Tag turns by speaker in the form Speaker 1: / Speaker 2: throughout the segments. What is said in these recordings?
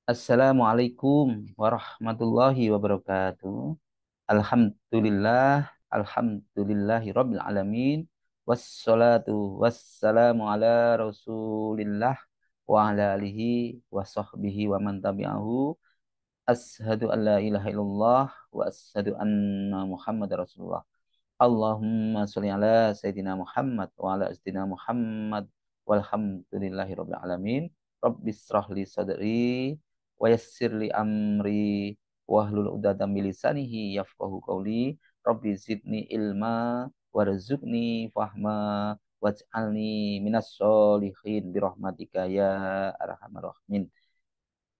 Speaker 1: Assalamualaikum warahmatullahi wabarakatuh. Alhamdulillah, alhamdulillahi rabbil alamin. Wassalatu wassalamu ala Rasulillah wa ala alihi wa sahbihi wa man tabi'ahu. Ashhadu an la ilaha illallah wa ashhadu anna Muhammad Rasulullah. Allahumma sholli ala Sayyidina Muhammad wa ala Sayyidina Muhammad walhamdulillahi rabbil alamin. Rabbis shrah li sadri wa yassir li amri wahlul 'uqdatam min lisanihi yafqahu qawli. Rabbi zidni ilma warzuqni fahma waj'alni minas sholihin birahmatika ya arhamar rahimin.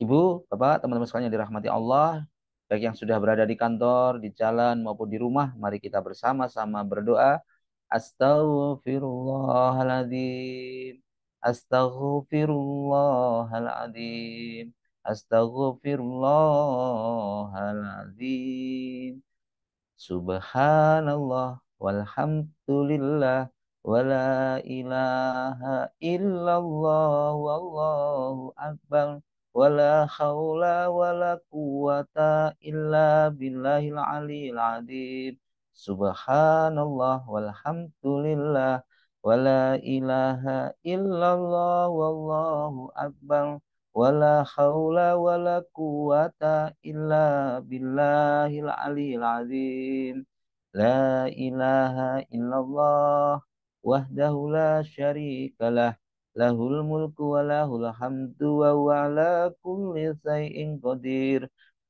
Speaker 1: Ibu, Bapak, teman-teman sekalian yang dirahmati Allah, baik yang sudah berada di kantor, di jalan maupun di rumah, mari kita bersama-sama berdoa. Astaghfirullahaladzim. Astaghfirullahaladzim. Astaghfirullahaladzim. Subhanallah walhamdulillah wala ilaha illallah wallahu akbar wala haula wala quwata illa billahil aliyil azim. Subhanallah walhamdulillah wala ilaha illallah wallahu akbar wala haula wala quwata illa billahil aliyil azim. La ilaha illallah wahdahu la syarikalah lahul mulku wa lahul hamdu wa huwa ala kulli syai'in qadir.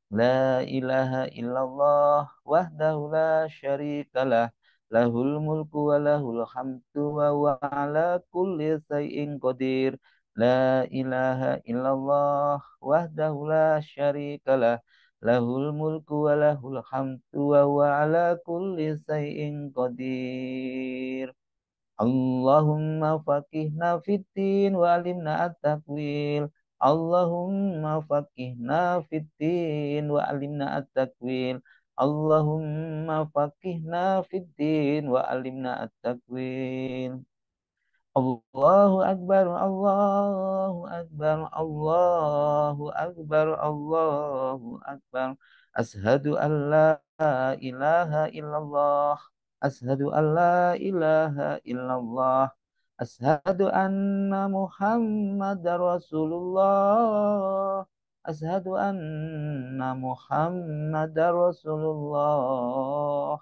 Speaker 1: La ilaha illallah wahdahu la syarikalah lahul mulku wa lahul hamdu wa huwa ala kulli syai'in qadir. La ilaha illallah wahdahu la syarikalah lahul mulku wa lahul hamdu wa huwa ala kulli syai'in qadir. Allahumma faqihna fiddin wa alimna at-takwil. Allahumma faqihna fiddin wa alimna at-takwil. Allahumma faqihna fiddin wa alimna at-takwil. Allahu Akbar, Allahu Akbar, Allahu Akbar, Allahu Akbar. Ashadu an la ilaha illallah. Ashadu an la ilaha illallah. Ashadu anna Muhammad Rasulullah. Ashadu anna Muhammad Rasulullah.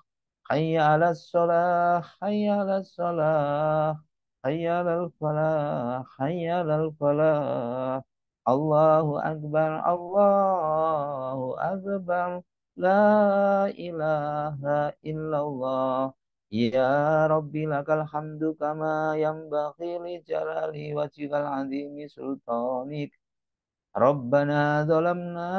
Speaker 1: Hayya ala salah, hayya ala salah. Hayya alal falah, hayya alal falah. Allahu Akbar, Allahu Akbar. La ilaha illallah. Ya Rabbi lakal hamdu kama yanbaghi li jalali wajhikal azimi sultanik. Rabbana zalamna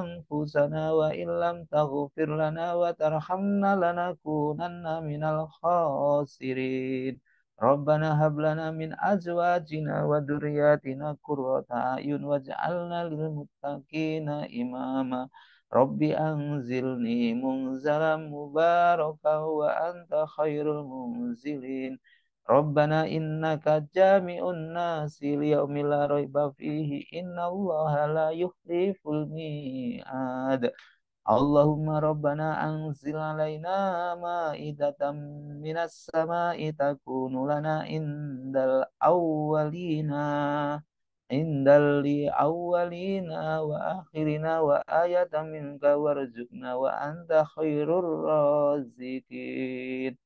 Speaker 1: anfusana wa illam taghfir lana wa tarhamna lanakunanna minal khasirin. Rabbana hab lana min azwajina wa dzurriyyatina qurrata a'yun waj'alna lil muttaqina imama. Rabbi anzilni munzalan mubarakan wa anta khairul munzilin. Rabbana innaka jami'un nasi liyaumil la raiba fihi innallaha la yukhliful mi'ad. Allahumma rabbana anzil alaina ma'idatan minas sama'i takunu lana indal li awwalina wa akhirina wa ayatan minka warzuqna wa anta khairur razikin.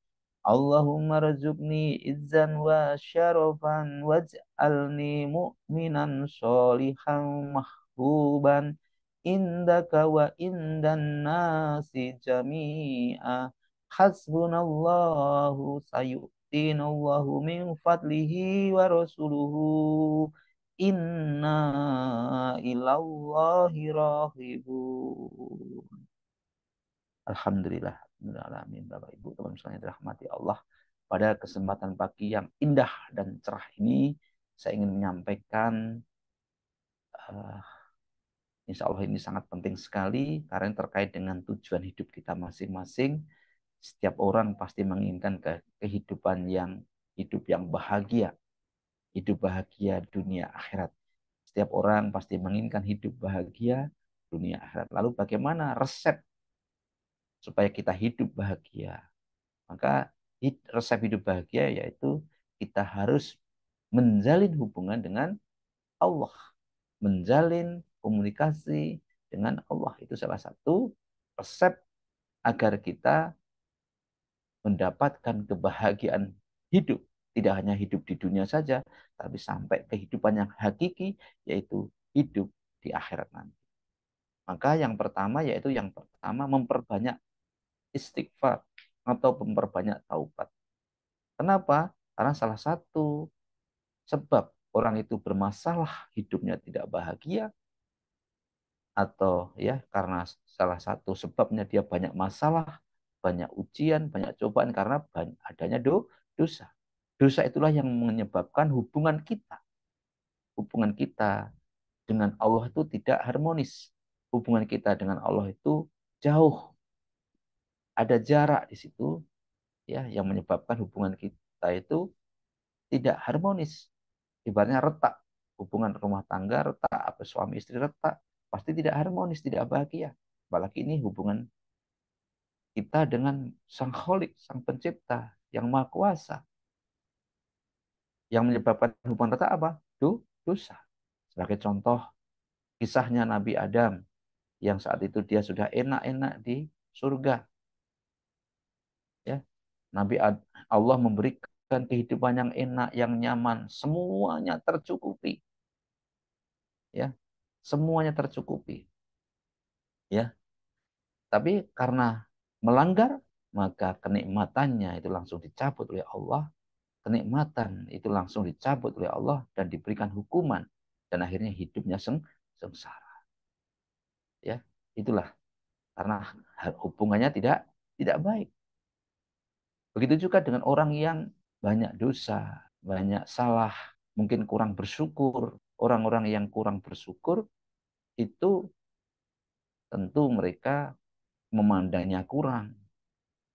Speaker 1: Allahumma rzuqni izzan wa syarafan waj'alni mu'minan sholihan mahbuban indaka wa indan nasi jami'a. Hasbunallahu sayu'tinallahu min fadlihi wa rasuluhu inna ilallahi rahibun. Alhamdulillah, alamin. Bapak Ibu, teman-teman sekalian yang dirahmati Allah. Pada kesempatan pagi yang indah dan cerah ini, saya ingin menyampaikan, uh, insya Allah ini sangat penting sekali karena terkait dengan tujuan hidup kita masing-masing. Setiap orang pasti menginginkan kehidupan yang bahagia, hidup bahagia dunia akhirat. Setiap orang pasti menginginkan hidup bahagia dunia akhirat. Lalu bagaimana resep supaya kita hidup bahagia? Maka resep hidup bahagia yaitu kita harus menjalin hubungan dengan Allah, menjalin komunikasi dengan Allah. Itu salah satu resep agar kita mendapatkan kebahagiaan hidup. Tidak hanya hidup di dunia saja, tapi sampai kehidupan yang hakiki, yaitu hidup di akhirat nanti. Maka yang pertama yaitu memperbanyak istighfar atau memperbanyak taubat. Kenapa? Karena salah satu sebab orang itu bermasalah, hidupnya tidak bahagia, atau ya karena salah satu sebabnya dia banyak masalah, banyak ujian, banyak cobaan karena adanya dosa. Dosa itulah yang menyebabkan hubungan kita dengan Allah itu tidak harmonis. Hubungan kita dengan Allah itu jauh, ada jarak di situ ya yang menyebabkan hubungan kita itu tidak harmonis. Ibaratnya retak, hubungan rumah tangga retak, apa suami istri retak, pasti tidak harmonis, tidak bahagia. Apalagi ini hubungan kita dengan Sang Kholik, Sang Pencipta, yang Maha Kuasa. Yang menyebabkan hubungan retak apa? Dosa. Sebagai contoh, kisahnya Nabi Adam, yang saat itu dia sudah enak-enak di surga. Ya, Allah memberikan kehidupan yang enak, yang nyaman, semuanya tercukupi. Ya, semuanya tercukupi. Ya, tapi karena melanggar, maka kenikmatannya itu langsung dicabut oleh Allah. Kenikmatan itu langsung dicabut oleh Allah dan diberikan hukuman. Dan akhirnya hidupnya sengsara. Ya, itulah karena hubungannya tidak baik. Begitu juga dengan orang yang banyak dosa, banyak salah, mungkin kurang bersyukur. Orang-orang yang kurang bersyukur itu tentu mereka memandangnya kurang.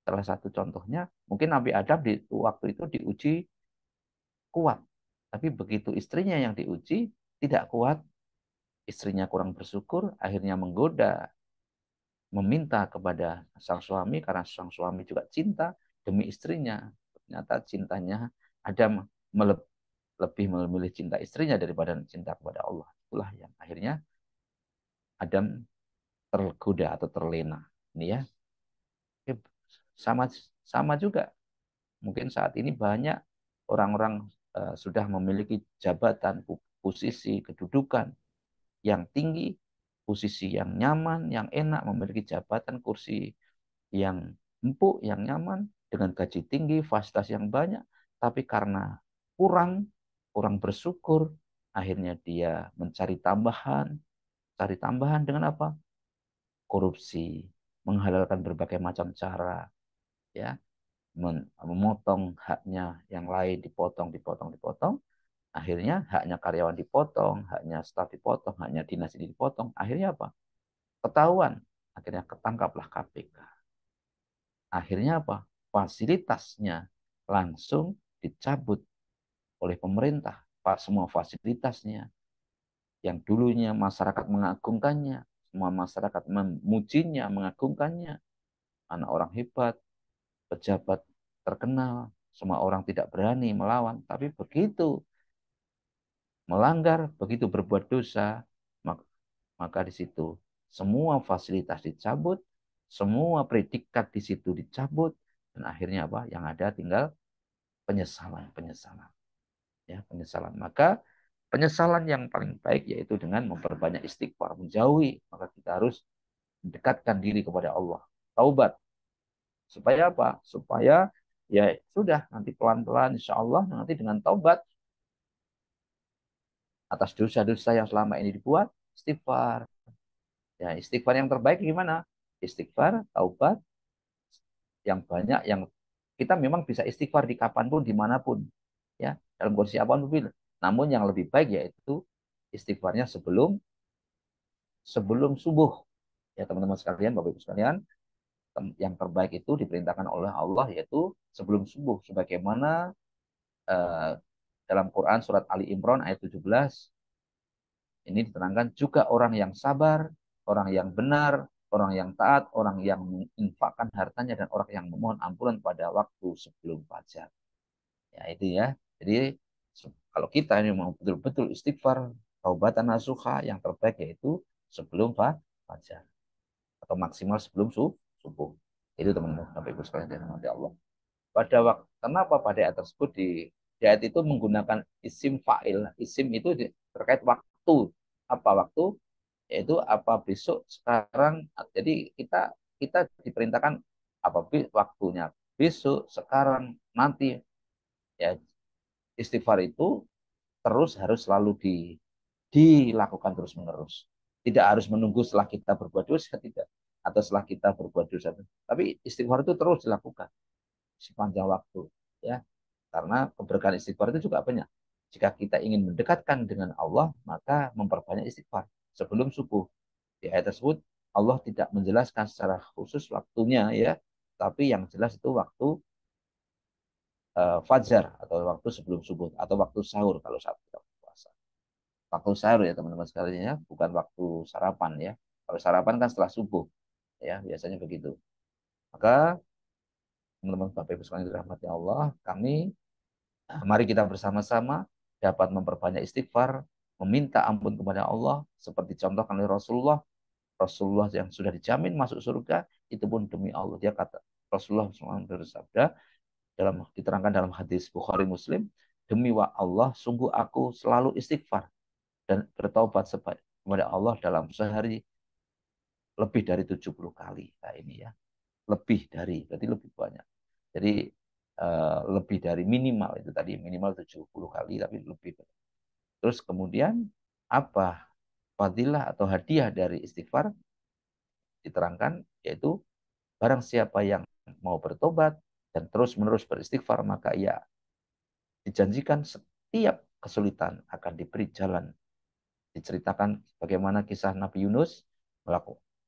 Speaker 1: Salah satu contohnya, mungkin Nabi Adam di waktu itu diuji kuat. Tapi begitu istrinya yang diuji tidak kuat, istrinya kurang bersyukur, akhirnya menggoda, meminta kepada sang suami, karena sang suami juga cinta demi istrinya. Ternyata cintanya Adam lebih memilih cinta istrinya daripada cinta kepada Allah. Itulah yang akhirnya Adam tergoda atau terlena. Ini ya. Sama sama juga. Mungkin saat ini banyak orang-orang sudah memiliki jabatan, posisi, kedudukan yang tinggi, posisi yang nyaman, yang enak, memiliki jabatan, kursi yang empuk, yang nyaman, dengan gaji tinggi, fasilitas yang banyak, tapi karena kurang, kurang bersyukur, akhirnya dia cari tambahan dengan apa? Korupsi, menghalalkan berbagai macam cara, ya, memotong haknya yang lain, dipotong, akhirnya haknya karyawan dipotong, haknya staf dipotong, haknya dinas ini dipotong, akhirnya apa? Ketahuan, akhirnya ketangkaplah KPK. Akhirnya apa? Fasilitasnya langsung dicabut oleh pemerintah. Semua fasilitasnya yang dulunya masyarakat mengagungkannya, semua masyarakat memujinya, mengagungkannya. Anak orang hebat, pejabat terkenal, semua orang tidak berani melawan. Tapi begitu melanggar, begitu berbuat dosa, maka di situ semua fasilitas dicabut, semua predikat di situ dicabut, dan akhirnya apa? Yang ada tinggal penyesalan. Ya, penyesalan. Maka penyesalan yang paling baik yaitu dengan memperbanyak istighfar, menjauhi. Maka kita harus mendekatkan diri kepada Allah. Taubat. Supaya apa? Supaya ya sudah nanti pelan-pelan insya Allah nanti dengan taubat atas dosa-dosa yang selama ini dibuat, istighfar. Ya, istighfar yang terbaik gimana? Istighfar, taubat, yang banyak, yang kita memang bisa istighfar di kapanpun, dimanapun. Ya, dalam kondisi apapun. Namun yang lebih baik yaitu istighfarnya sebelum subuh. Ya teman-teman sekalian, Bapak Ibu sekalian, yang terbaik itu diperintahkan oleh Allah yaitu sebelum subuh. Sebagaimana dalam Quran surat Ali Imran ayat 17, Ini diterangkan juga orang yang sabar, orang yang benar, orang yang taat, orang yang menginfakkan hartanya, dan orang yang memohon ampunan pada waktu sebelum fajar. Ya itu ya. Jadi kalau kita ini mau betul-betul istighfar, taubatan nasuha, yang terbaik yaitu sebelum fajar atau maksimal sebelum subuh. Itu teman-teman sampai ibu sekalian dirahmati Allah. Pada waktu kenapa pada ayat tersebut di ayat itu menggunakan isim fa'il. Isim itu terkait waktu. Apa waktu? Yaitu apa besok, sekarang. Jadi kita kita diperintahkan apa waktunya besok, sekarang, nanti. Ya, istighfar itu terus harus selalu dilakukan terus menerus. Tidak harus menunggu setelah kita berbuat dosa, tidak, atau setelah kita berbuat dosa. Tapi istighfar itu terus dilakukan sepanjang waktu, ya. Karena keberkahan istighfar itu juga banyak. Jika kita ingin mendekatkan dengan Allah, maka memperbanyak istighfar sebelum subuh. Di ayat tersebut Allah tidak menjelaskan secara khusus waktunya, ya, tapi yang jelas itu waktu fajar atau waktu sebelum subuh atau waktu sahur kalau saat kita puasa. Waktu sahur ya teman-teman sekalian, ya, bukan waktu sarapan, ya. Kalau sarapan kan setelah subuh, ya, biasanya begitu. Maka teman-teman Bapak Ibu sekalian dirahmati Allah, mari kita bersama-sama dapat memperbanyak istighfar, meminta ampun kepada Allah seperti contohkan oleh Rasulullah. Rasulullah yang sudah dijamin masuk surga, itu pun demi Allah. Dia kata, Rasulullah SAW bersabda, diterangkan dalam hadis Bukhari Muslim, demi Allah, sungguh aku selalu istighfar dan bertaubat kepada Allah dalam sehari lebih dari 70 kali. Nah ini, ya, lebih dari, berarti lebih banyak. Jadi lebih dari minimal itu tadi, minimal 70 kali, tapi lebih. Terus kemudian apa fadilah atau hadiah dari istighfar diterangkan, yaitu barang siapa yang mau bertobat dan terus-menerus beristighfar, maka ia dijanjikan setiap kesulitan akan diberi jalan. Diceritakan bagaimana kisah Nabi Yunus,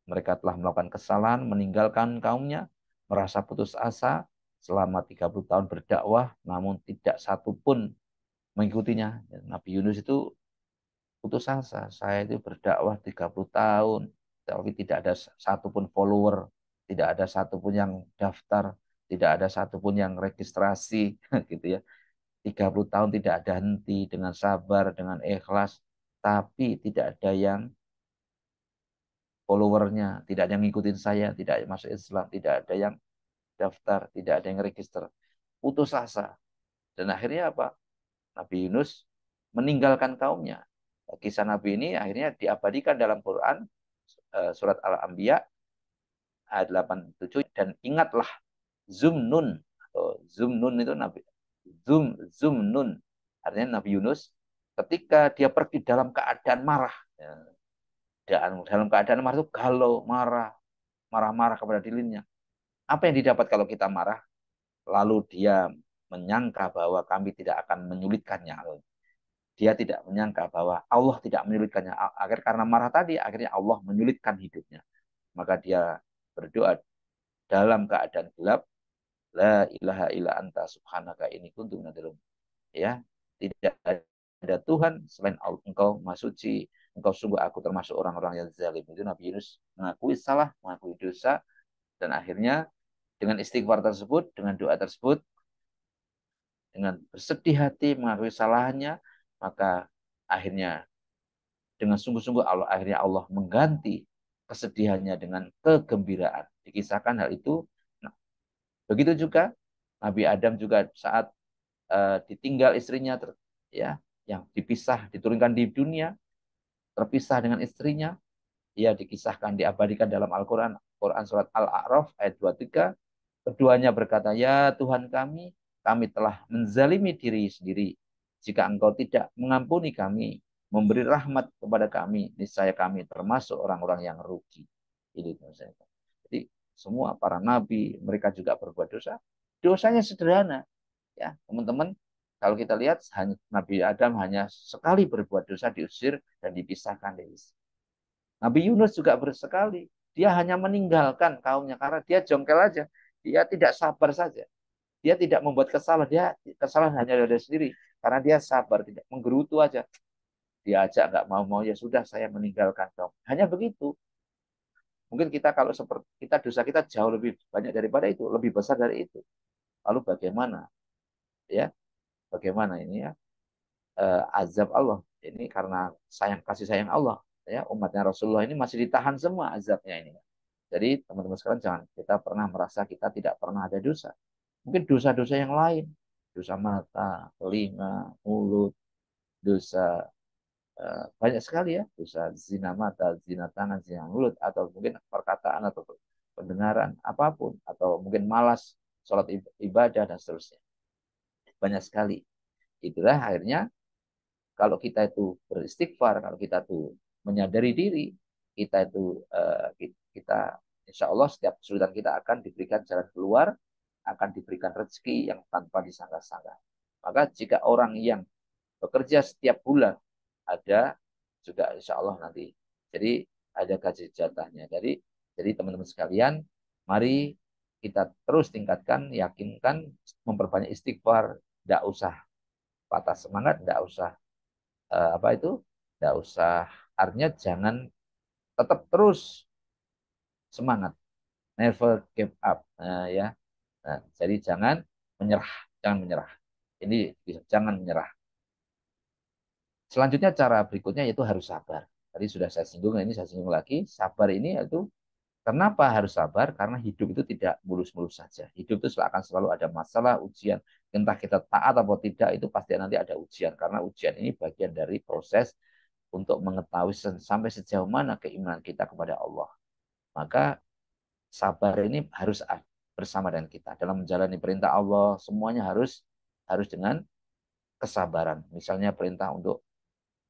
Speaker 1: mereka telah melakukan kesalahan, meninggalkan kaumnya, merasa putus asa selama 30 tahun berdakwah, namun tidak satu pun mengikutinya. Nabi Yunus itu putus asa. Saya itu berdakwah 30 tahun, tapi tidak ada satupun follower, tidak ada satupun yang daftar, tidak ada satupun yang registrasi, gitu ya. 30 tahun tidak ada henti, dengan sabar, dengan ikhlas, tapi tidak ada yang followernya, tidak ada yang ngikutin saya, tidak masuk Islam, tidak ada yang daftar, tidak ada yang register. Putus asa. Dan akhirnya apa? Nabi Yunus meninggalkan kaumnya. Kisah Nabi ini akhirnya diabadikan dalam Quran, surat Al-Anbiya ayat 87, dan ingatlah Zumnun, atau Zumnun itu Nabi Zumnun, artinya Nabi Yunus ketika dia pergi dalam keadaan marah, ya, dalam keadaan marah itu galau, marah-marah kepada dirinya. Apa yang didapat kalau kita marah? Lalu dia menyangka bahwa kami tidak akan menyulitkannya. Dia tidak menyangka bahwa Allah tidak menyulitkannya. Akhir karena marah tadi, akhirnya Allah menyulitkan hidupnya. Maka dia berdoa dalam keadaan gelap, la ilaha illa anta subhanaka ini kuntu minadz, ya, tidak ada Tuhan selain Engkau Maha Suci, Engkau sungguh aku termasuk orang-orang yang zalim. Itu Nabi Yunus mengakui salah, mengakui dosa, dan akhirnya dengan istighfar tersebut, dengan doa tersebut, dengan bersedih hati mengakui salahnya, maka akhirnya dengan sungguh-sungguh akhirnya Allah mengganti kesedihannya dengan kegembiraan. Dikisahkan hal itu. Nah, begitu juga Nabi Adam juga saat ditinggal istrinya, ya, yang diturunkan di dunia, terpisah dengan istrinya, ia dikisahkan, diabadikan dalam Al-Quran, Quran surat Al-A'raf ayat 23, keduanya berkata, ya Tuhan kami telah menzalimi diri sendiri. Jika Engkau tidak mengampuni kami, memberi rahmat kepada kami, niscaya kami termasuk orang-orang yang rugi. Ini saya. Jadi semua para nabi, mereka juga berbuat dosa. Dosanya sederhana, ya teman-teman. Kalau kita lihat, Nabi Adam hanya sekali berbuat dosa, diusir dan dipisahkan dari istri. Nabi Yunus juga bersekali. Dia hanya meninggalkan kaumnya karena dia jongkel aja. Dia tidak sabar saja. Dia tidak membuat kesalahan. Dia kesalahan hanya dari sendiri. Karena dia sabar, tidak menggerutu aja.
Speaker 2: diajak nggak mau-mau, ya sudah saya meninggalkan kamu. Hanya begitu. Mungkin kita kalau seperti kita, dosa kita jauh lebih banyak daripada itu, lebih besar dari itu. Lalu bagaimana? Ya, bagaimana ini ya? Azab Allah. Ini karena kasih sayang Allah. Ya, umatnya Rasulullah ini masih ditahan semua azabnya ini. Jadi teman-teman sekalian, jangan kita pernah merasa kita tidak pernah ada dosa. Mungkin dosa-dosa yang lain, dosa mata, telinga, mulut, dosa banyak sekali ya, dosa zina mata, zina tangan, zina mulut, atau mungkin perkataan atau pendengaran, apapun, atau mungkin malas sholat ibadah dan seterusnya. Banyak sekali. Itulah akhirnya kalau kita itu beristighfar, kalau kita itu menyadari diri, kita itu kita insya Allah setiap kesulitan kita akan diberikan jalan keluar, akan diberikan rezeki yang tanpa disangka-sangka. Maka jika orang yang bekerja setiap bulan ada juga insya Allah nanti. Jadi ada gaji jatahnya. Jadi teman-teman sekalian, mari kita terus tingkatkan, yakinkan, memperbanyak istighfar, tidak usah patah semangat, tidak usah apa itu, tidak usah, artinya jangan, tetap terus semangat, never give up, ya. Nah, jadi jangan menyerah. Ini jangan menyerah. Selanjutnya cara berikutnya yaitu harus sabar. Tadi sudah saya singgung, ini saya singgung lagi. Sabar ini yaitu, kenapa harus sabar? Karena hidup itu tidak mulus-mulus saja. Hidup itu akan selalu ada masalah, ujian. Entah kita taat atau tidak, itu pasti nanti ada ujian. Karena ujian ini bagian dari proses untuk mengetahui sampai sejauh mana keimanan kita kepada Allah. Maka sabar ini harus bersama dengan kita. Dalam menjalani perintah Allah, semuanya harus harus dengan kesabaran. Misalnya perintah untuk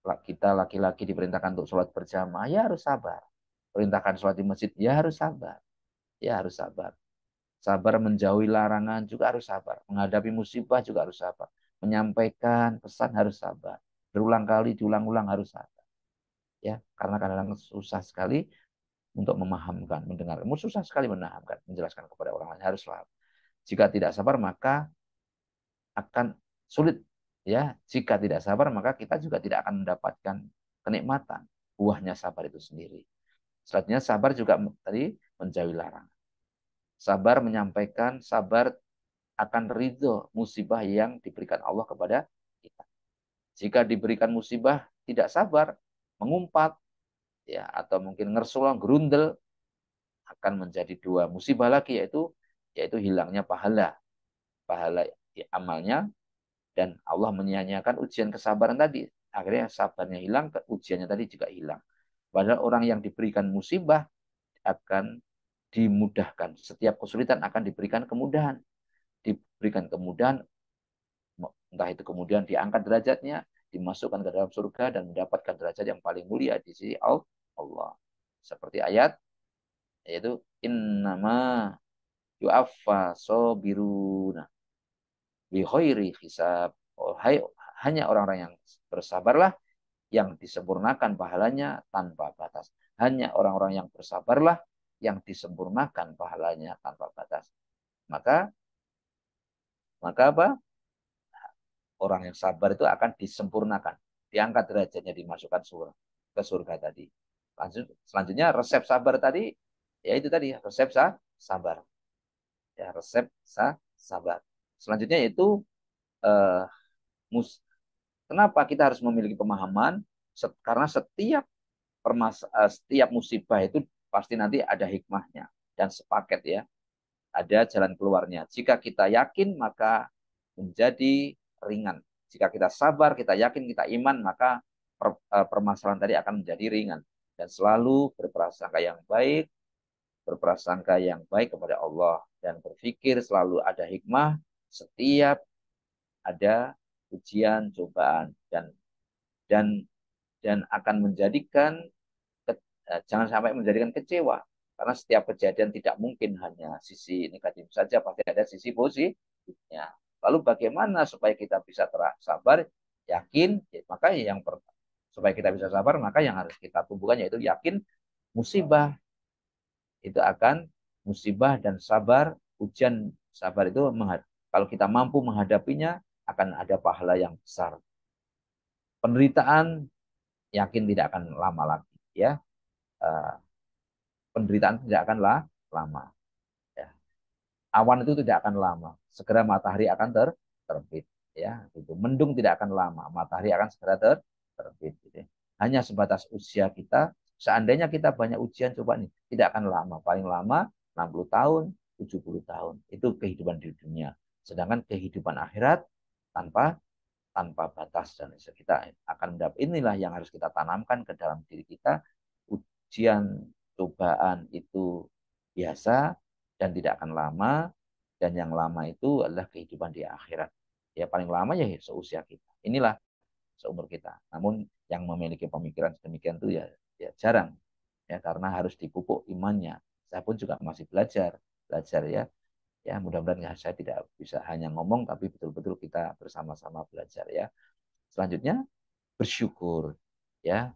Speaker 2: kita laki-laki diperintahkan untuk sholat berjamaah, ya harus sabar. Perintahkan sholat di masjid, ya harus sabar. Ya harus sabar. Sabar menjauhi larangan juga harus sabar. Menghadapi musibah juga harus sabar. Menyampaikan pesan harus sabar. Berulang kali, diulang-ulang harus sabar. Ya, karena kadang-kadang susah sekali untuk memahamkan, mendengar. Susah sekali memahamkan, menjelaskan kepada orang lain, harus sabar. Jika tidak sabar, maka akan sulit. Ya, jika tidak sabar, maka kita juga tidak akan mendapatkan kenikmatan buahnya sabar itu sendiri. Selanjutnya sabar juga tadi menjauhi larangan. Sabar menyampaikan, sabar akan ridho musibah yang diberikan Allah kepada kita. Jika diberikan musibah tidak sabar, mengumpat, ya, atau mungkin ngersulong, gerundel, akan menjadi dua musibah lagi, yaitu hilangnya pahala amalnya, dan Allah menyia-nyiakan ujian kesabaran tadi. Akhirnya sabarnya hilang, ujiannya tadi juga hilang. Padahal orang yang diberikan musibah akan dimudahkan. Setiap kesulitan akan diberikan kemudahan. Diberikan kemudahan, entah itu kemudian diangkat derajatnya, dimasukkan ke dalam surga, dan mendapatkan derajat yang paling mulia di sisi Allah. Seperti ayat, yaitu innama yu'affa sobiruna bikhairi hisab. Oh, hanya orang-orang yang bersabarlah yang disempurnakan pahalanya tanpa batas. Hanya orang-orang yang bersabarlah yang disempurnakan pahalanya tanpa batas. Maka maka apa? Orang yang sabar itu akan disempurnakan, diangkat derajatnya, dimasukkan ke surga tadi. Selanjutnya resep sabar tadi, ya itu tadi resep sabar. Ya, resep sabar. Selanjutnya itu eh, mus kenapa kita harus memiliki pemahaman? Karena setiap musibah itu pasti nanti ada hikmahnya dan sepaket, ya. Ada jalan keluarnya. Jika kita yakin, maka menjadi ringan. Jika kita sabar, kita yakin, kita iman, maka permasalahan tadi akan menjadi ringan. Dan selalu berprasangka yang baik kepada Allah, dan berpikir selalu ada hikmah setiap ada ujian, cobaan, dan dan akan menjadikan, jangan sampai menjadikan kecewa, karena setiap kejadian tidak mungkin hanya sisi negatif saja, pasti ada sisi positifnya. Lalu bagaimana supaya kita bisa sabar, yakin? Maka supaya kita bisa sabar, maka yang harus kita tumbuhkan yaitu yakin. Musibah itu akan musibah dan sabar, ujian sabar itu kalau kita mampu menghadapinya, akan ada pahala yang besar. Penderitaan yakin tidak akan lama lagi ya. Eh, Penderitaan tidak akan lama ya. Awan itu tidak akan lama, segera matahari akan terbit ya. Gitu. Mendung tidak akan lama, matahari akan segera terbit gitu. Hanya sebatas usia kita. Seandainya kita banyak ujian, coba nih, tidak akan lama, paling lama 60 tahun, 70 tahun. Itu kehidupan di dunia. Sedangkan kehidupan akhirat tanpa tanpa batas, dan kita akan mendapat, inilah yang harus kita tanamkan ke dalam diri kita. Ujian, cobaan itu biasa dan tidak akan lama, dan yang lama itu adalah kehidupan di akhirat. Ya paling lama ya seusia kita. Inilah seumur kita. Namun yang memiliki pemikiran sedemikian itu ya jarang ya, karena harus dipupuk imannya. Saya pun juga masih belajar ya. Ya mudah-mudahan saya tidak bisa hanya ngomong, tapi betul-betul kita bersama-sama belajar ya. Selanjutnya bersyukur ya.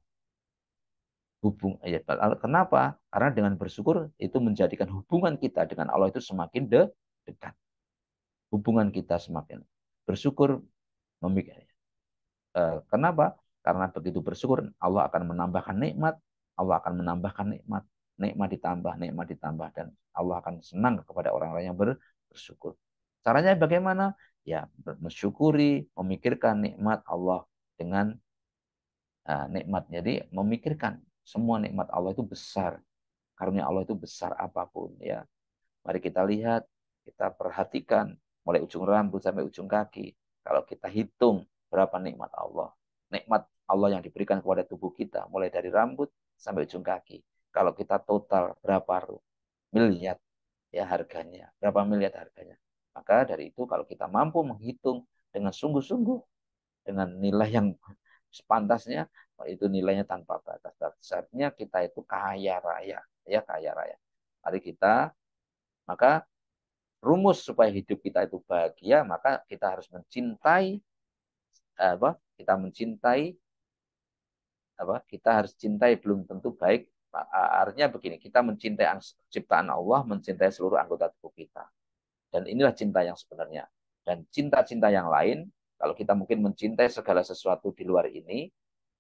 Speaker 2: Kenapa? Karena dengan bersyukur itu menjadikan hubungan kita dengan Allah itu semakin dekat. Hubungan kita semakin bersyukur memikir. Kenapa? Karena begitu bersyukur Allah akan menambahkan nikmat, Allah akan menambahkan nikmat, nikmat ditambah, dan Allah akan senang kepada orang-orang yang bersyukur. Caranya bagaimana? Ya mensyukuri, memikirkan nikmat Allah dengan nikmat. Jadi memikirkan semua nikmat Allah itu besar. Karunia Allah itu besar apapun ya. Mari kita lihat, kita perhatikan mulai ujung rambut sampai ujung kaki. Kalau kita hitung berapa nikmat Allah. Nikmat Allah yang diberikan kepada tubuh kita mulai dari rambut sampai ujung kaki. Kalau kita total berapa miliar ya harganya, berapa miliar harganya. Maka dari itu kalau kita mampu menghitung dengan sungguh-sungguh, dengan nilai yang sepantasnya, itu nilainya tanpa batas. Artinya kita itu kaya raya, ya kaya raya. Mari kita, maka rumus supaya hidup kita itu bahagia, maka kita harus mencintai apa? Kita mencintai apa? Kita harus cintai belum tentu baik. Artinya begini, kita mencintai ciptaan Allah, mencintai seluruh anggota tubuh kita. Dan inilah cinta yang sebenarnya. Dan cinta-cinta yang lain, kalau kita mungkin mencintai segala sesuatu di luar ini,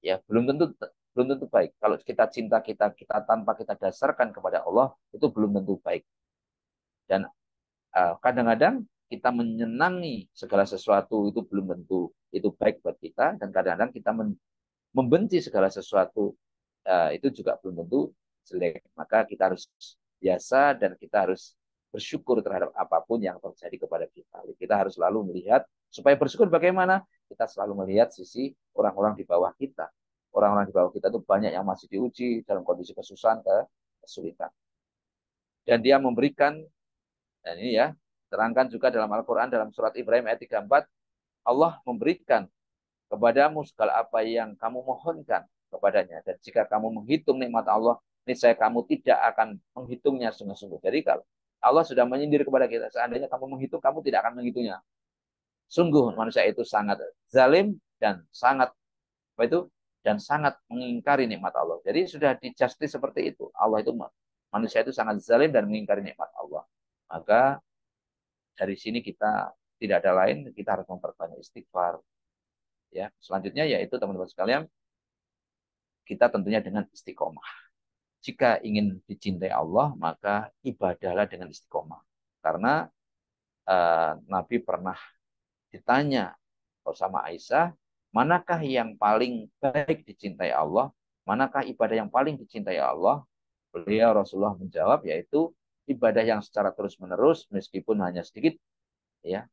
Speaker 2: ya belum tentu baik. Kalau kita cinta kita tanpa kita dasarkan kepada Allah, itu belum tentu baik. Dan kadang-kadang kita menyenangi segala sesuatu itu belum tentu itu baik buat kita, dan kadang-kadang kita membenci segala sesuatu itu juga belum tentu jelek. Maka kita harus biasa, dan kita harus bersyukur terhadap apapun yang terjadi kepada kita. Kita harus selalu melihat, supaya bersyukur bagaimana? Kita selalu melihat sisi orang-orang di bawah kita. Orang-orang di bawah kita itu banyak yang masih diuji dalam kondisi kesusahan, kesulitan. Dan dia memberikan, dan ini ya, terangkan juga dalam Al-Quran, dalam surat Ibrahim ayat 34, Allah memberikan kepadamu segala apa yang kamu mohonkan kepadanya. Dan jika kamu menghitung nikmat Allah, niscaya kamu tidak akan menghitungnya sungguh-sungguh. Jadi kalau Allah sudah menyindir kepada kita, seandainya kamu menghitung, kamu tidak akan menghitungnya. Sungguh manusia itu sangat zalim dan sangat apa itu, dan sangat mengingkari nikmat Allah. Jadi sudah di-justice seperti itu. Allah itu, manusia itu sangat zalim dan mengingkari nikmat Allah. Maka dari sini kita tidak ada lain, kita harus memperbanyak istighfar. Ya, selanjutnya yaitu teman-teman sekalian, kita tentunya dengan istiqomah. Jika ingin dicintai Allah, maka ibadahlah dengan istiqomah. Karena Nabi pernah ditanya sama Aisyah, manakah yang paling baik dicintai Allah? Manakah ibadah yang paling dicintai Allah? Beliau Rasulullah menjawab, yaitu ibadah yang secara terus-menerus meskipun hanya sedikit ya.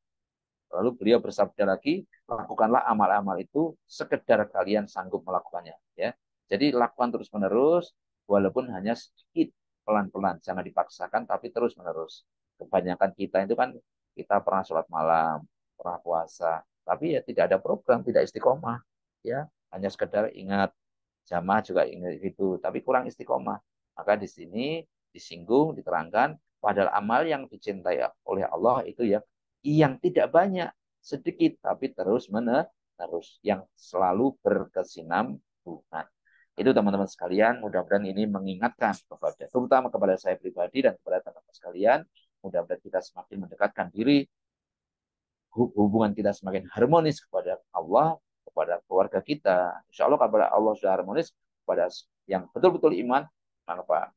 Speaker 2: Lalu beliau bersabda lagi, lakukanlah amal-amal itu sekedar kalian sanggup melakukannya. Ya, jadi lakukan terus-menerus, walaupun hanya sedikit, pelan-pelan, jangan dipaksakan, tapi terus-menerus. Kebanyakan kita itu kan, kita pernah sholat malam, pernah puasa, tapi ya tidak ada program, tidak istiqomah. Ya, hanya sekedar ingat, jamaah juga ingat itu, tapi kurang istiqomah. Maka di sini disinggung, diterangkan, padahal amal yang dicintai oleh Allah itu ya yang tidak banyak, sedikit, tapi terus menerus, yang selalu berkesinambungan. Itu teman-teman sekalian, mudah-mudahan ini mengingatkan kepada, terutama kepada saya pribadi dan kepada teman-teman sekalian, mudah-mudahan kita semakin mendekatkan diri, hubungan kita semakin harmonis kepada Allah, kepada keluarga kita. Insya Allah kepada Allah sudah harmonis, kepada yang betul-betul iman,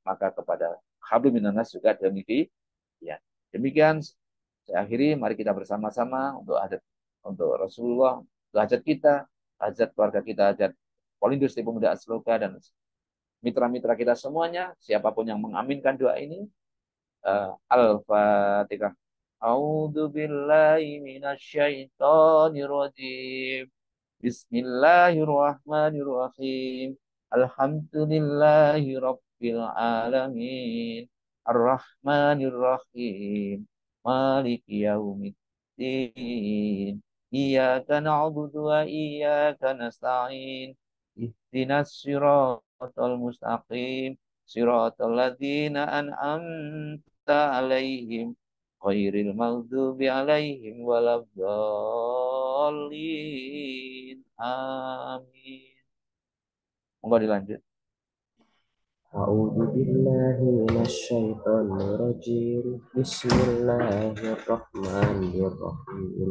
Speaker 2: maka kepada hablum minannas juga demikian. Ya, demikian saya akhiri. Mari kita bersama-sama untuk hajat untuk Rasulullah, untuk hajat kita, hajat keluarga kita, hajat Polindus di Pemuda Asloka dan mitra-mitra kita semuanya, siapapun yang mengaminkan doa ini. Al-Fatihah. A'udzu billahi minasyaitonir rajim. Bismillahirrahmanirrahim. Alhamdulillahi rabbil alamin. Ar-Rahmanir-Rahim. Maliki yaumiddin. Iyyaka na'budu wa iyyaka nasta'in. Ihdinas siratal mustaqim. Siratal ladzina an'amta alaihim ghairil maghdubi alaihim waladdallin. Amin. Monggo dilanjut.
Speaker 3: أعوذ بالله من الشيطان الرجيم بسم الله الرحمن الرحيم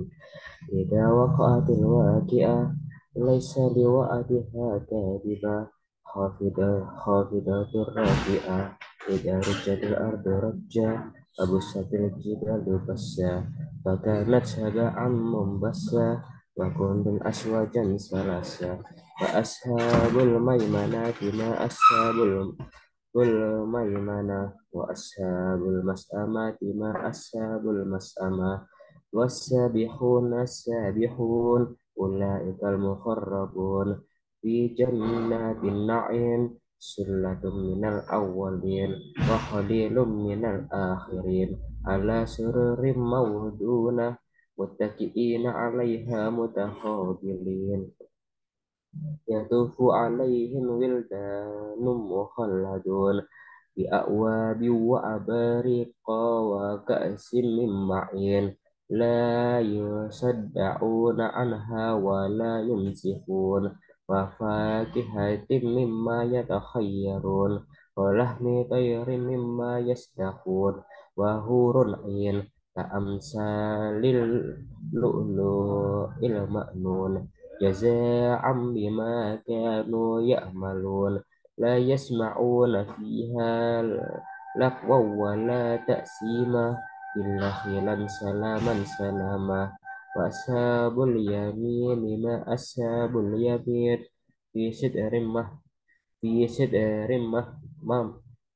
Speaker 3: إذا وقعت الواقعة ليس لوقعتها كاذبة خافضة رافعة إذا رجت الأرض رجا وبست الجبال بسا فكانت هباء منبثا وكنتم أزواجا ثلاثا فأصحاب الميمنة ما أصحاب الميمنة وأصحاب المشأمة ما أصحاب المشأمة والسابحون السابحون أولئك المقربون في جنات النعيم سلة من الأولين وقليل من الآخرين على سرر موضونة متكئين عليها متقابلين يطوف عليهم ولدان مخلدون بأكواب وأباريق وكأس من معين لا يصدعون عنها ولا يمسكون وفاكهة مما يتخيرون ولحم طير مما يشتهون وحور عين كأمثال اللؤلؤ المكنون جزاء بما كانوا يعملون لا يسمعون فيها لغوا ولا تأثيما إلا قيلا سلاما سلاما وأصحاب اليمين ما أصحاب اليمين في سدر في سدر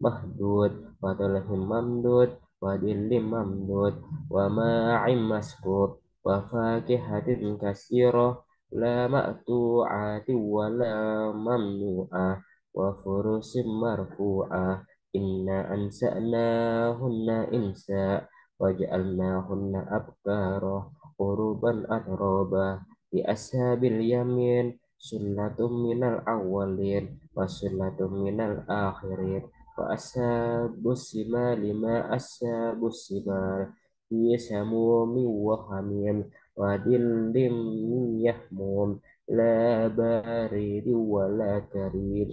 Speaker 3: مهدود وطلح ممدود وظل ممدود وماء مسكوب وفاكهة كثيرة لا مقطوعة ولا ممنوعة وفرش مرفوعة إنا أنشأناهن إنشاء وجعلناهن أبكارا عربا أترابا لأصحاب اليمين سلة من الأولين وسلة من الآخرين وأصحاب الشمال ما أصحاب الشمال في سموم وحميم وظل يحموم لا بارد ولا كريم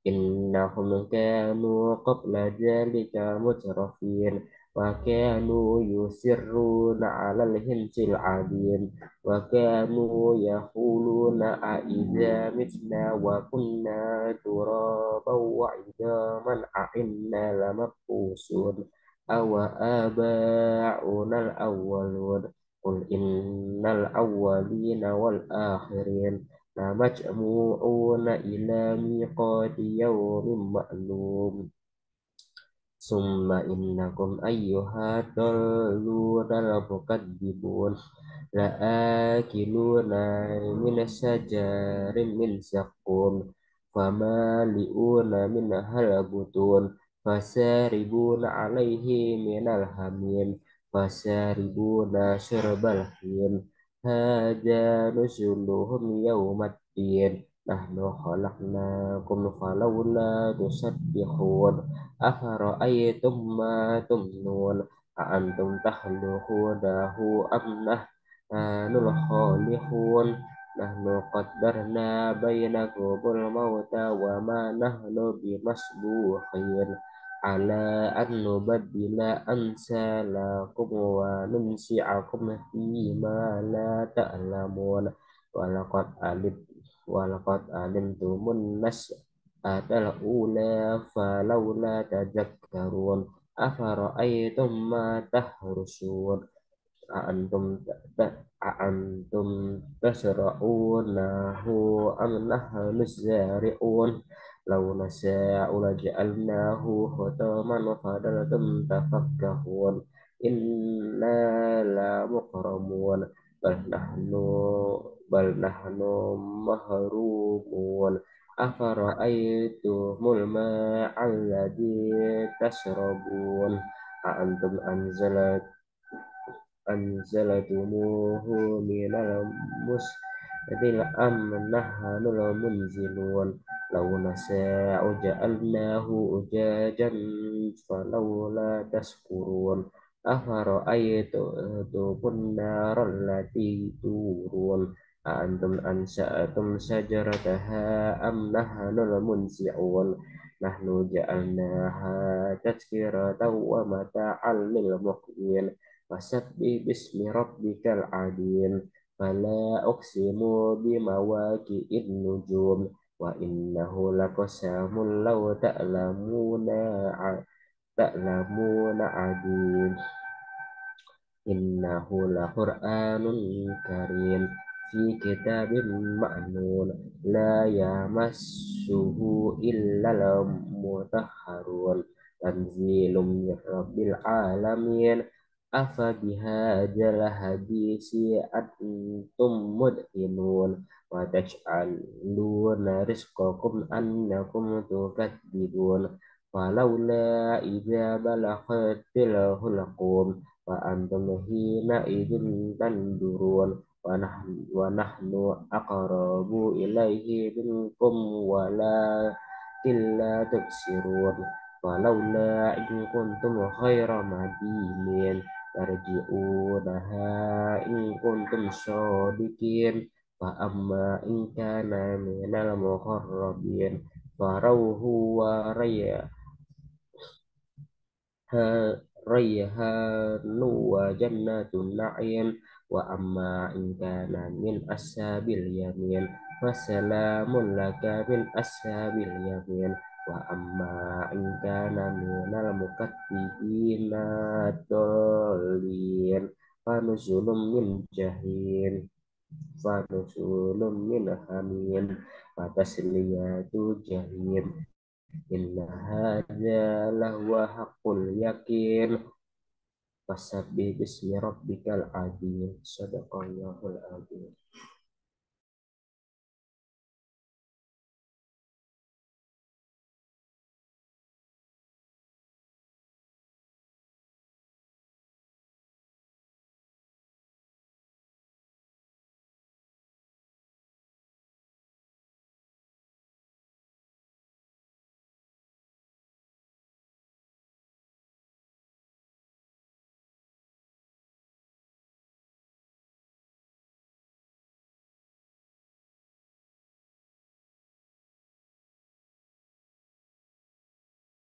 Speaker 3: إنهم كانوا قبل ذلك مترفين وكانوا يصرون على الهنس العظيم وكانوا يقولون أإذا متنا وكنا ترابا وعظاما أإنا لمبعوثون أو آباؤنا الأولون قل إن الأولين والآخرين لمجموعون إلى ميقات يوم معلوم ثم إنكم أيها الضالون المكذبون لآكلون من شجر من زقوم فمالئون منها البطون فشاربون عليه من الحميم فشاربون شرب الهيم هذا نزلهم يوم الدين نحن خلقناكم فلولا تصدقون أفرأيتم ما تمنون أأنتم تخلقونه أم نحن الخالقون نحن قدرنا بينكم الموت وما نحن بمسبوقين على أن نبدل أمثالكم وننشئكم فيما لا تعلمون walaqad alim walaqad alimtumun nas'atal ula falawla tadhakkarun afara'aytum ma tahrusun a'antum a'antum tasra'unahu am nahnu zari'un law nasa'u laja'alnahu khutaman fadalatum tafakkahun inna la mukramun bal nahnu mahrumun afara'aytumul ma'alladhi tashrabun a'antum anzaltumuhu minal musnil am nahnul munzilun law nasa'u ja'alnahu ujajan falawla tashkurun afara'aytum naral lati turun antum ansa'atum sajarataha am nahnul munzi'un nahnu ja'alnaha tadhkiratan wa mata'al lil muqwin Fasabbih bismi rabbikal azim. Fala uqsimu bimawaqi'in nujum wa innahu laqasamun law ta'lamuna azim. Innahu laqur'anun karim fi kitabim ma'nun la yamassuhu illal mutahharun tanzilum min rabbil alamin afa bihadzal hadisi antum mudhinun wa taj'aluna rizqakum annakum tukadzibun falawla idza balaghatil hulqum wa antum hina idzin tandurun wa nahnu aqrabu ilaihi minkum walakin la tubsirun walaula in kuntum khaira madinin tarji'unaha in kuntum shodikin fa amma in kana minal muqarrabin farauhu wa rayyahanu wa jannatun na'im wa amma in kana min ashabil yamin fasalamun laka min ashabil yamin wa amma in kana minal mukaththibina dolin fanuzulum min hamim fatasliyatu jahim inna hadza lahuwa haqqul yakin fasabbih bismi rabbikal azim sadaqallahul azim